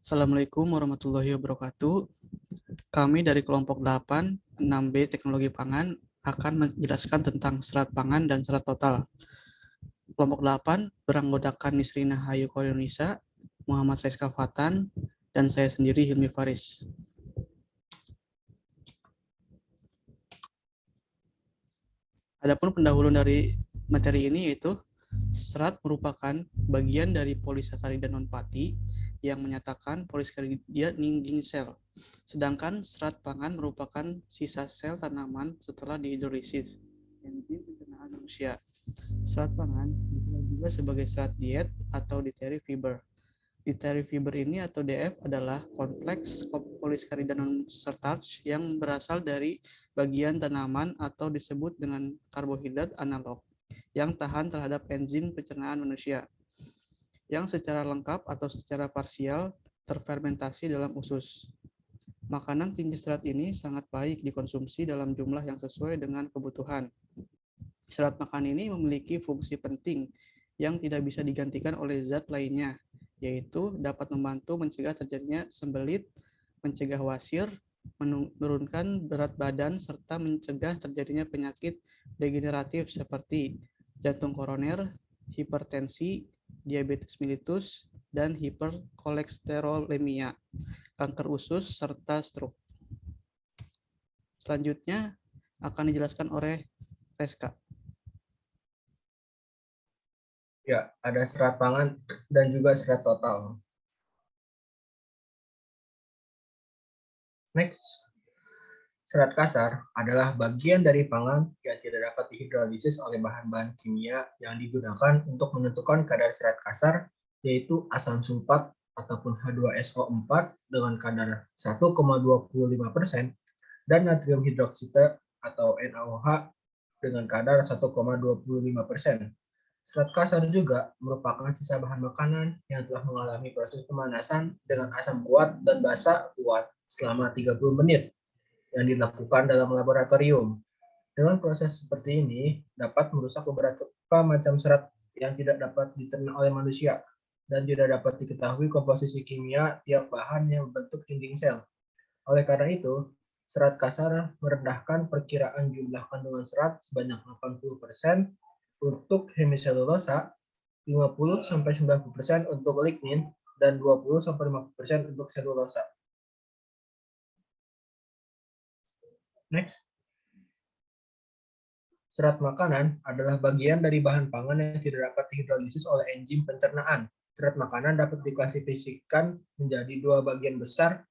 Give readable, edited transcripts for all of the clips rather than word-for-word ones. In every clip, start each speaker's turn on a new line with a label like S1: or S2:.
S1: Assalamualaikum warahmatullahi wabarakatuh. Kami dari kelompok 8, 6B Teknologi Pangan akan menjelaskan tentang serat pangan dan serat total. Kelompok 8 beranggotakan Nisrina Hayu Korunisa, Muhammad Reska Fatan, dan saya sendiri Hilmi Faris. Adapun pendahulu dari materi ini yaitu serat merupakan bagian dari polisasarida non-pati yang menyatakan polisasarida dinding sel. Sedangkan serat pangan merupakan sisa sel tanaman setelah dihidrolisis, enzim pencernaan manusia. Serat pangan dikenal juga sebagai serat diet atau dietary fiber. Dietary fiber ini atau DF adalah kompleks polisasarida non-starch yang berasal dari bagian tanaman atau disebut dengan karbohidrat analog yang tahan terhadap enzim pencernaan manusia yang secara lengkap atau secara parsial terfermentasi dalam usus. Makanan tinggi serat ini sangat baik dikonsumsi dalam jumlah yang sesuai dengan kebutuhan. Serat makan ini memiliki fungsi penting yang tidak bisa digantikan oleh zat lainnya, yaitu dapat membantu mencegah terjadinya sembelit, mencegah wasir, menurunkan berat badan, serta mencegah terjadinya penyakit degeneratif seperti jantung koroner, hipertensi, diabetes mellitus, dan hiperkolesterolemia, kanker usus, serta stroke. Selanjutnya akan dijelaskan oleh Reska.
S2: Ya, ada serat pangan dan juga serat total. Next, serat kasar adalah bagian dari pangan yang tidak dapat dihidrolisis oleh bahan-bahan kimia yang digunakan untuk menentukan kadar serat kasar, yaitu asam sulfat ataupun H2SO4 dengan kadar 1,25% dan natrium hidroksida atau NaOH dengan kadar 1,25%. Serat kasar juga merupakan sisa bahan makanan yang telah mengalami proses pemanasan dengan asam kuat dan basa kuat selama 30 menit yang dilakukan dalam laboratorium. Dengan proses seperti ini dapat merusak beberapa macam serat yang tidak dapat dicerna oleh manusia dan tidak dapat diketahui komposisi kimia tiap bahan yang membentuk dinding sel. Oleh karena itu, serat kasar merendahkan perkiraan jumlah kandungan serat sebanyak 80% untuk hemiselulosa, 50-90% untuk lignin, dan 20-50% untuk selulosa. Next. Serat makanan adalah bagian dari bahan pangan yang tidak dapat dihidrolisis oleh enzim pencernaan. Serat makanan dapat diklasifikasikan menjadi dua bagian besar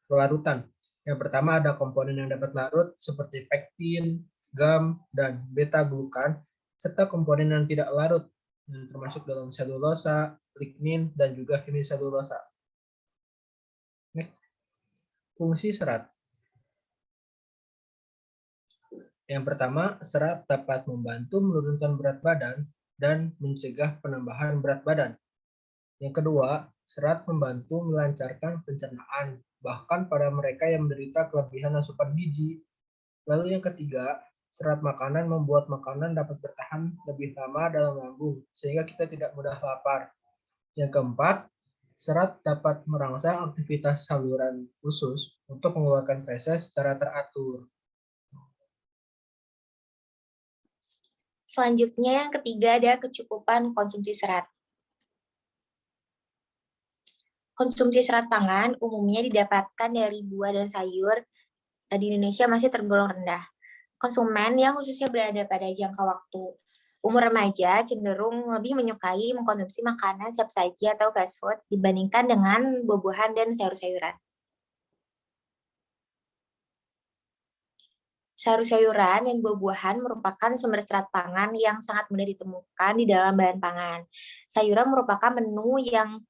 S2: larutan. Yang pertama ada komponen yang dapat larut seperti pektin, gam, dan beta-glukan, serta komponen yang tidak larut, yang termasuk dalam selulosa, lignin, dan juga hemiselulosa. Fungsi serat. Yang pertama, serat dapat membantu menurunkan berat badan dan mencegah penambahan berat badan. Yang kedua, serat membantu melancarkan pencernaan, bahkan pada mereka yang menderita kelebihan asupan gizi. Lalu yang ketiga, serat makanan membuat makanan dapat bertahan lebih lama dalam lambung, sehingga kita tidak mudah lapar. Yang keempat, serat dapat merangsang aktivitas saluran usus untuk mengeluarkan feses secara teratur.
S3: Selanjutnya yang ketiga ada kecukupan konsumsi serat. Konsumsi serat pangan umumnya didapatkan dari buah dan sayur di Indonesia masih tergolong rendah. Konsumen yang khususnya berada pada jangka waktu umur remaja cenderung lebih menyukai mengkonsumsi makanan siap saji atau fast food dibandingkan dengan buah-buahan dan sayur-sayuran. Sayur-sayuran dan buah-buahan merupakan sumber serat pangan yang sangat mudah ditemukan di dalam bahan pangan. Sayuran merupakan menu yang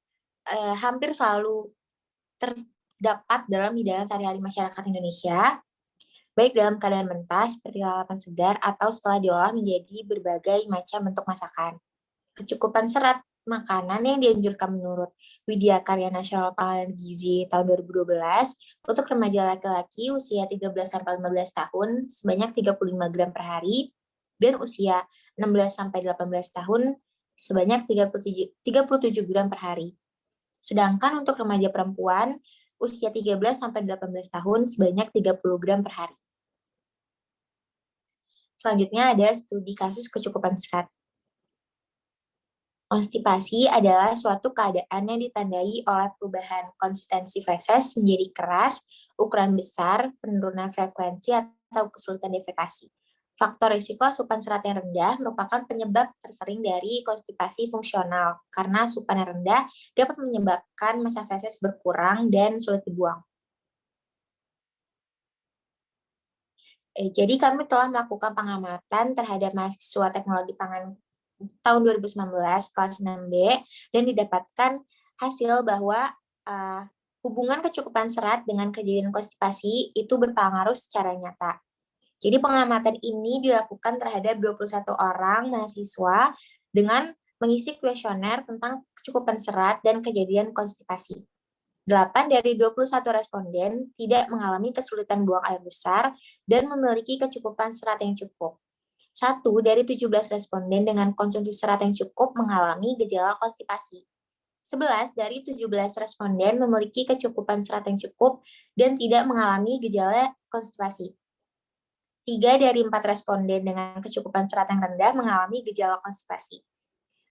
S3: hampir selalu terdapat dalam hidangan sehari-hari masyarakat Indonesia, baik dalam keadaan mentah seperti lalapan segar atau setelah diolah menjadi berbagai macam bentuk masakan. Kecukupan serat makanan yang dianjurkan menurut Widya Karya Nasional Pangan dan Gizi tahun 2012 untuk remaja laki-laki usia 13-15 tahun sebanyak 35 gram per hari dan usia 16-18 tahun sebanyak 37 gram per hari. Sedangkan untuk remaja perempuan usia 13-18 tahun sebanyak 30 gram per hari. Selanjutnya ada studi kasus kecukupan serat. Konstipasi adalah suatu keadaan yang ditandai oleh perubahan konsistensi feses menjadi keras, ukuran besar, penurunan frekuensi, atau kesulitan defekasi. Faktor risiko asupan serat yang rendah merupakan penyebab tersering dari konstipasi fungsional, karena asupan yang rendah dapat menyebabkan massa feses berkurang dan sulit dibuang. Jadi kami telah melakukan pengamatan terhadap mahasiswa teknologi pangan tahun 2019 kelas 6B dan didapatkan hasil bahwa hubungan kecukupan serat dengan kejadian konstipasi itu berpengaruh secara nyata. Jadi pengamatan ini dilakukan terhadap 21 orang mahasiswa dengan mengisi kuesioner tentang kecukupan serat dan kejadian konstipasi. 8 dari 21 responden tidak mengalami kesulitan buang air besar dan memiliki kecukupan serat yang cukup. 1 dari 17 responden dengan konsumsi serat yang cukup mengalami gejala konstipasi. 11 dari 17 responden memiliki kecukupan serat yang cukup dan tidak mengalami gejala konstipasi. 3 dari 4 responden dengan kecukupan serat yang rendah mengalami gejala konstipasi.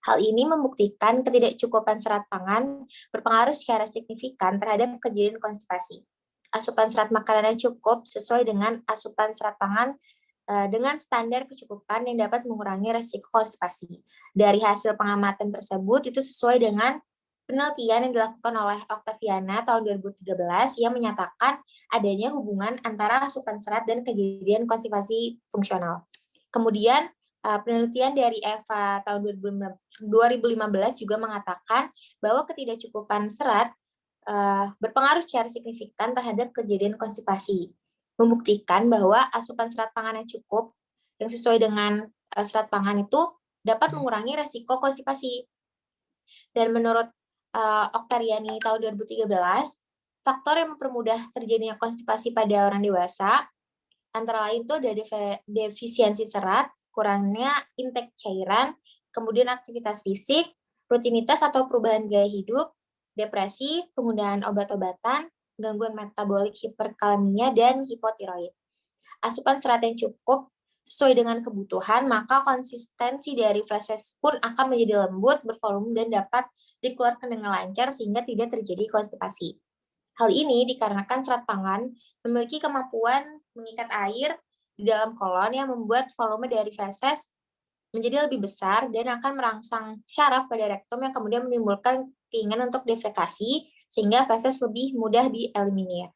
S3: Hal ini membuktikan ketidakcukupan serat pangan berpengaruh secara signifikan terhadap kejadian konstipasi. Asupan serat makanan yang cukup sesuai dengan asupan serat pangan dengan standar kecukupan yang dapat mengurangi resiko konstipasi. Dari hasil pengamatan tersebut itu sesuai dengan penelitian yang dilakukan oleh Octaviana tahun 2013 yang menyatakan adanya hubungan antara asupan serat dan kejadian konstipasi fungsional. Kemudian penelitian dari Eva tahun 2015 juga mengatakan bahwa ketidakcukupan serat berpengaruh secara signifikan terhadap kejadian konstipasi, membuktikan bahwa asupan serat pangan yang cukup yang sesuai dengan serat pangan itu dapat mengurangi resiko konstipasi. Dan menurut Octaviani tahun 2013, faktor yang mempermudah terjadinya konstipasi pada orang dewasa antara lain itu ada defisiensi serat, kurangnya intake cairan, kemudian aktivitas fisik, rutinitas atau perubahan gaya hidup, depresi, penggunaan obat-obatan, gangguan metabolik hiperkalemia, dan hipotiroid. Asupan serat yang cukup sesuai dengan kebutuhan, maka konsistensi dari feses pun akan menjadi lembut, bervolume, dan dapat dikeluarkan dengan lancar sehingga tidak terjadi konstipasi. Hal ini dikarenakan serat pangan memiliki kemampuan mengikat air di dalam kolon yang membuat volume dari feses menjadi lebih besar dan akan merangsang syaraf pada rektum yang kemudian menimbulkan keinginan untuk defekasi sehingga feses lebih mudah dieliminir.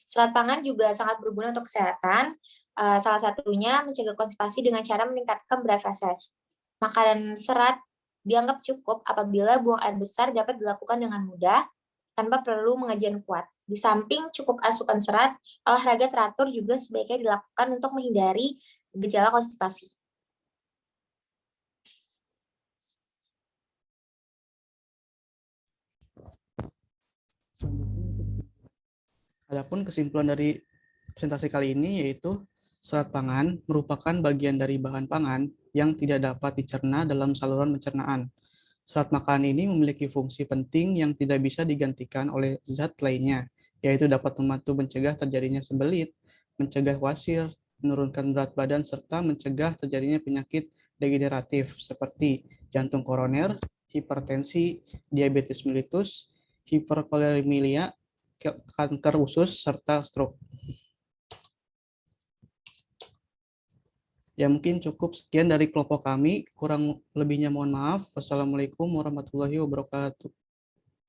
S3: Serat pangan juga sangat berguna untuk kesehatan, salah satunya mencegah konstipasi dengan cara meningkatkan berat feses. Makanan serat dianggap cukup apabila buang air besar dapat dilakukan dengan mudah tanpa perlu pengajian kuat. Di samping cukup asupan serat, olahraga teratur juga sebaiknya dilakukan untuk menghindari gejala konstipasi.
S1: Adapun kesimpulan dari presentasi kali ini yaitu serat pangan merupakan bagian dari bahan pangan yang tidak dapat dicerna dalam saluran pencernaan. Serat makanan ini memiliki fungsi penting yang tidak bisa digantikan oleh zat lainnya, yaitu dapat membantu mencegah terjadinya sembelit, mencegah wasir, menurunkan berat badan, serta mencegah terjadinya penyakit degeneratif seperti jantung koroner, hipertensi, diabetes mellitus, hiperkolesterolemia, kanker usus, serta stroke. Ya mungkin cukup sekian dari kelompok kami, kurang lebihnya mohon maaf. Wassalamualaikum warahmatullahi wabarakatuh.